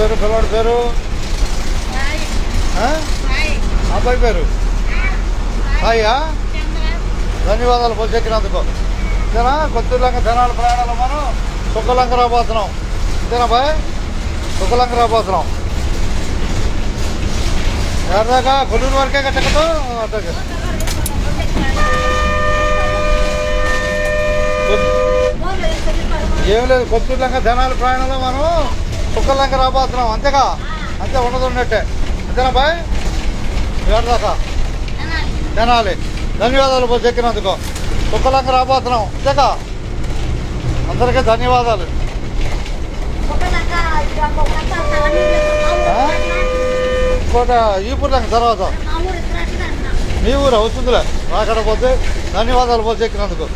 పేరు పిల్లవాడి పేరు అబ్బాయి పేరు హాయా ధన్యవాదాలు బస్సు ఎక్కినందుకు. అంతేనా? కొత్తూరులంక ధనాల ప్రయాణాలు మనం సుక్కలంక రాబోతున్నాం. అంతేనా బాయ్? సుక్కలంక రాబోతున్నాం. ఎక్కడిదాకా? కొల్లూరు వరకే టికెట్ అట్లాగే. ఏం లేదు, కొత్తూరులంక ధనాల ప్రయాణంలో మనం సుక్కలంక రాబోతున్నాం. అంతేగా? అంతే ఉండదు ఉన్నట్టే. అంతేనా బాయ్? ఎక్కడిదాకా? తినాలి. ధన్యవాదాలు బస్సు ఎక్కినందుకు. సుక్కలంక రాబోతున్నాం. అంతేగా? అందరికీ ధన్యవాదాలు. ఇంకోట ఈపూర్లంక తర్వాత మీ ఊరు అవుతుందిలే. రాకడ పోతే ధన్యవాదాలు బస్సు ఎక్కినందుకు.